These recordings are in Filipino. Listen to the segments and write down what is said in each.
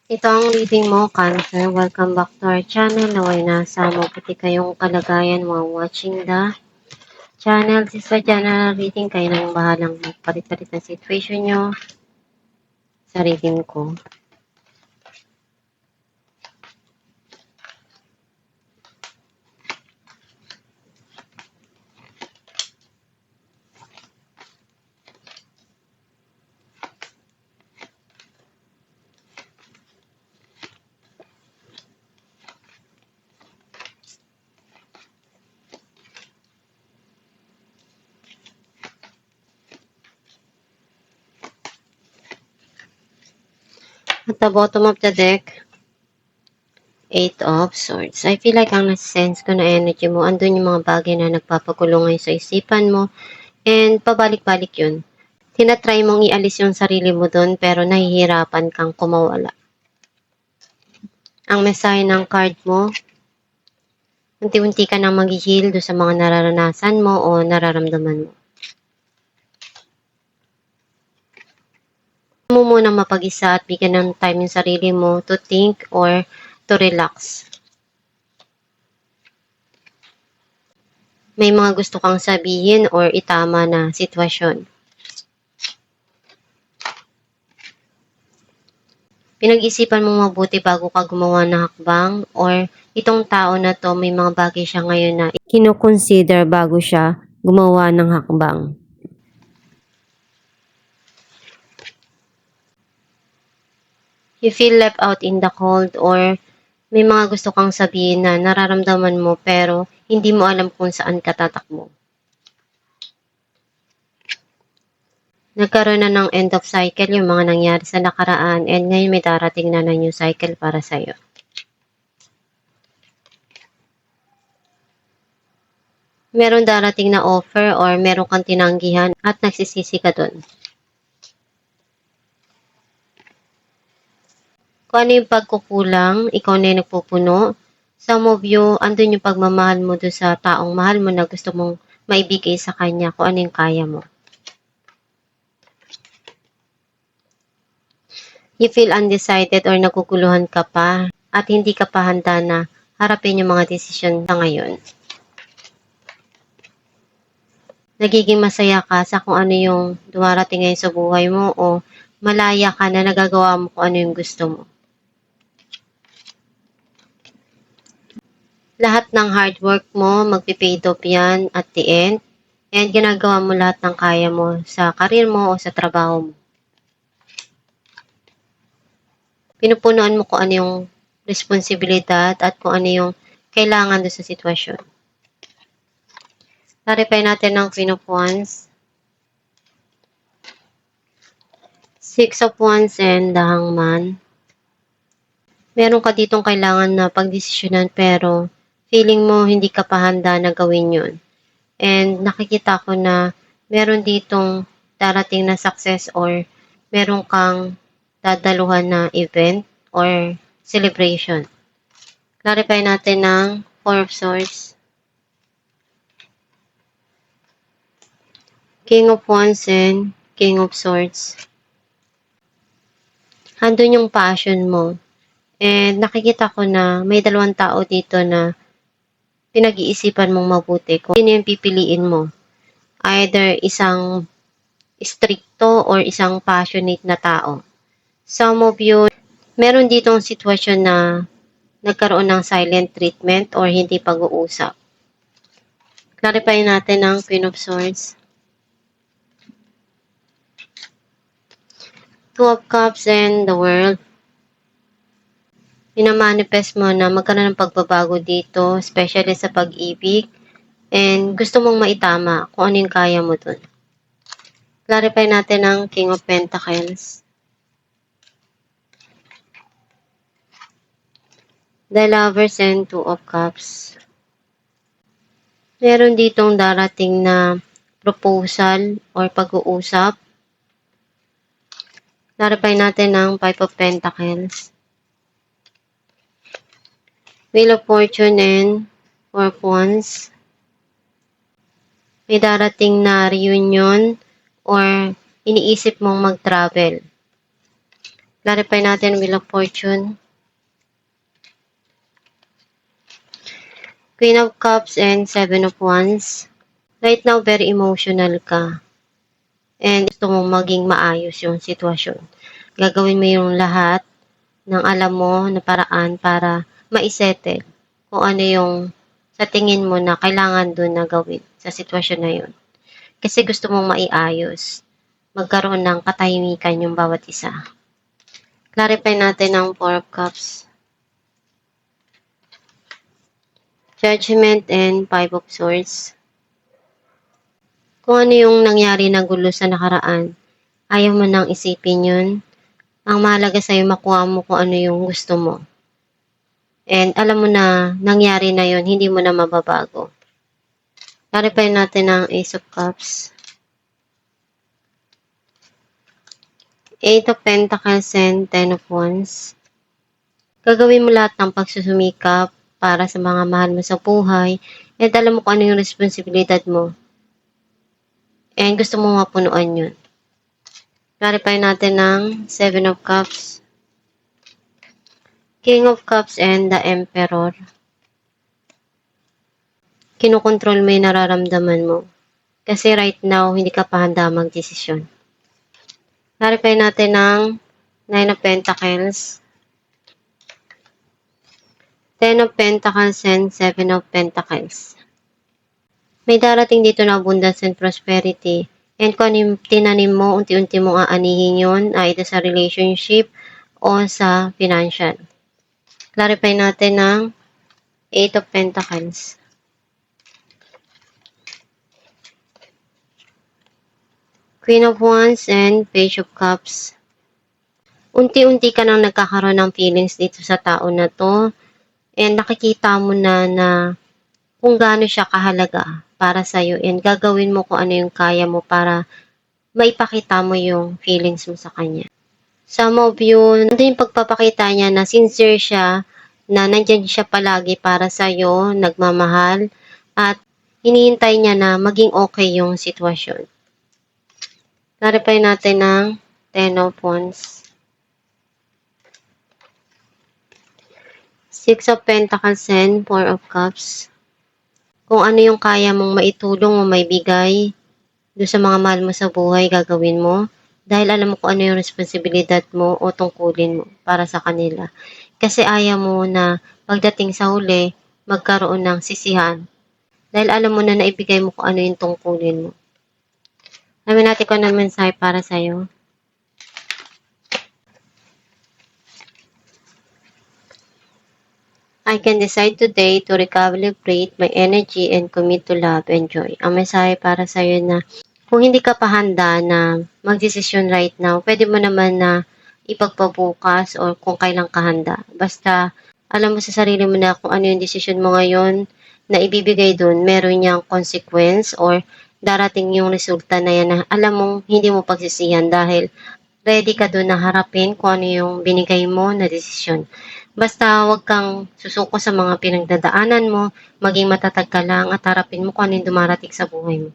Ito ang reading mo, Cancer. Welcome back to our channel. Naway nasa mabuti kayong kalagayan while watching the channel. Sa channel reading, kayo nang bahalang magpalit-palit ng situation nyo sa reading ko. At the bottom of the deck, 8 of Swords. I feel like ang nasa-sense ko na energy mo, andun yung mga bagay na nagpapagulo ngayon sa isipan mo, and pabalik-balik yun. Tinatry mong ialis yung sarili mo dun, pero nahihirapan kang kumawala. Ang mensahe ng card mo, unti-unti ka nang mag-heal do sa mga nararanasan mo o nararamdaman mo. Mo munang mapag-isa at bigyan ng time yung sarili mo to think or to relax. May mga gusto kang sabihin or itama na sitwasyon. Pinag-isipan mong mabuti bago ka gumawa ng hakbang, or itong tao na to may mga bagay siya ngayon na kino-consider bago siya gumawa ng hakbang. You feel left out in the cold, or may mga gusto kang sabihin na nararamdaman mo pero hindi mo alam kung saan ka tatakbo. Nagkaroon na ng end of cycle yung mga nangyari sa nakaraan, and ngayon may darating na new cycle para sa'yo. Meron darating na offer or meron kang tinanggihan at nagsisisi ka dun. Kung ano yung pagkukulang, ikaw na yung nagpupuno. Some of you, andun yung pagmamahal mo doon sa taong mahal mo na gusto mong maibigay sa kanya kung ano yung kaya mo. You feel undecided or naguguluhan ka pa at hindi ka pa handa na harapin yung mga desisyon sa ngayon. Nagiging masaya ka sa kung ano yung dumarating ngayon sa buhay mo, o malaya ka na nagagawa mo kung ano yung gusto mo. Lahat ng hard work mo, magpipaid off yan at the end. And ginagawa mo lahat ng kaya mo sa karir mo o sa trabaho mo. Pinupunuan mo kung ano yung responsibilidad at kung ano yung kailangan doon sa sitwasyon. Clarify natin ng Queen of Wands, 6 of Wands, and the Hangman. Meron ka ditong kailangan na pagdesisyonan pero feeling mo hindi ka pa handa na gawin yun. And nakikita ko na meron ditong darating na success or meron kang dadaluhan na event or celebration. Clarify natin ng 4 of Swords, King of Wands, and King of Swords. Handun yung passion mo. And nakikita ko na may dalawang tao dito na pinag-iisipan mong mabuti kung sino yung pipiliin mo. Either isang stricto or isang passionate na tao. Some of you, meron ditong sitwasyon na nagkaroon ng silent treatment or hindi pag-uusap. Clarify natin ang Queen of Swords, 2 of Cups, and the World. Minamanifest mo na magkaroon ng pagbabago dito, especially sa pag-ibig, and gusto mong maitama kung ano yung kaya mo dun. Clarify natin ang King of Pentacles, the Lovers, and 2 of Cups. Meron ditong darating na proposal or pag-uusap. Clarify natin ang 5 of Pentacles, Wheel of Fortune, and 4 of Wands. May darating na reunion or iniisip mong mag-travel. Clarify natin Wheel of Fortune. Queen of Cups and Seven of Wands. Right now, very emotional ka. And gusto mong maging maayos yung sitwasyon. Gagawin mo yung lahat ng alam mo na paraan para maisettle kung ano yung sa tingin mo na kailangan doon na gawin sa sitwasyon na yun. Kasi gusto mong maiayos. Magkaroon ng katahimikan yung bawat isa. Clarify natin ang Four of Cups. Judgment and Five of Swords. Kung ano yung nangyari na gulo sa nakaraan, ayaw mo nang isipin yun. Ang mahalaga sa'yo, makuha mo kung ano yung gusto mo. And alam mo na nangyari na yun, hindi mo na mababago. Clarify natin ang Ace of Cups. Eight of Pentacles and Ten of Wands. Gagawin mo lahat ng pagsusumikap para sa mga mahal mo sa buhay. At alam mo kung ano yung responsibilidad mo. And gusto mo mapunuan yun. Clarify natin ng Seven of Cups. King of Cups and the Emperor. Kinokontrol mo yung nararamdaman mo. Kasi right now, hindi ka pa handa magdesisyon. Clarify natin ng Nine of Pentacles. Ten of Pentacles and Seven of Pentacles. May darating dito na abundance and prosperity. And kung ano yung tinanim mo, unti-unti mong aanihin yun, either sa relationship o sa financial. Clarify natin ng Eight of Pentacles. Queen of Wands and Page of Cups. Unti-unti ka nang nagkakaroon ng feelings dito sa tao na to. And nakikita mo na kung gaano siya kahalaga para sa'yo. And gagawin mo kung ano yung kaya mo para maipakita mo yung feelings mo sa kanya. Some of you, nandun yung pagpapakita niya na sincere siya, na nandyan siya palagi para sa'yo, nagmamahal, at hinihintay niya na maging okay yung sitwasyon. Clarify natin ng Ten of Wands. Six of Pentacles and Four of Cups. Kung ano yung kaya mong maitulong o maibigay doon sa mga mahal mo sa buhay, gagawin mo. Dahil alam mo kung ano yung responsibilidad mo o tungkulin mo para sa kanila. Kasi ayaw mo na pagdating sa huli, magkaroon ng sisihan. Dahil alam mo na naibigay mo kung ano yung tungkulin mo. Alamin natin kung ano mensahe para sa'yo. I can decide today to recalibrate my energy and commit to love and joy. Ang mensahe para sa'yo na kung hindi ka pa handa na magdesisyon right now, pwede mo naman na ipagpabukas or kung kailan ka handa. Basta alam mo sa sarili mo na kung ano yung desisyon mo ngayon na ibibigay doon, meron niyang consequence or darating yung resulta na yan na alam mong hindi mo pagsisihan dahil ready ka doon na harapin kung ano yung binigay mo na desisyon. Basta huwag kang susuko sa mga pinagdadaanan mo, maging matatag ka lang at harapin mo kung ano yung dumarating sa buhay mo.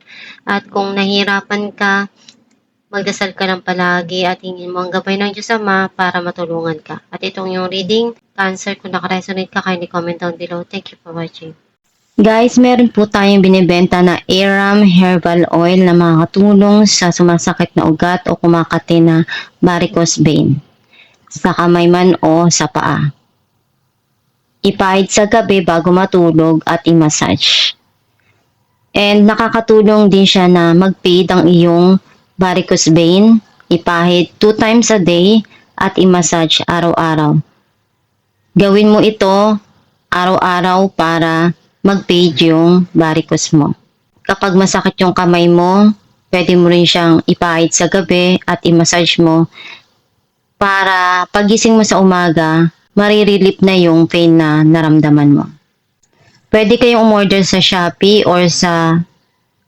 At kung nahihirapan ka, magdasal ka lang palagi at hingin mo ang gabay ng Diyos Ama para matulungan ka. At itong yung reading, Cancer, kung nakaresonate ka, kindly comment down below. Thank you for watching. Guys, meron po tayong binibenta na Aram Herbal Oil na makakatulong sa sumasakit na ugat o kumakati na varicose vein sa kamay man o sa paa. Ipahid sa gabi bago matulog at i-massage. And nakakatulong din siya na mag-fade ang iyong varicose vein. Ipahid 2 times a day at i-massage araw-araw. Gawin mo ito araw-araw para mag-fade yung varicose mo. Kapag masakit yung kamay mo, pwede mo rin siyang ipahid sa gabi at i-massage mo para pagising mo sa umaga, marirelieve na yung pain na naramdaman mo. Pwede kayong umorder sa Shopee or sa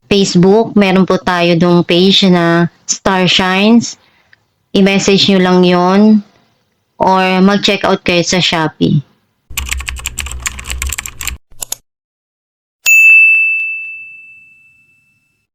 Facebook. Meron po tayo dong page na Star Shines. I-message nyo lang yon or mag-check out kayo sa Shopee.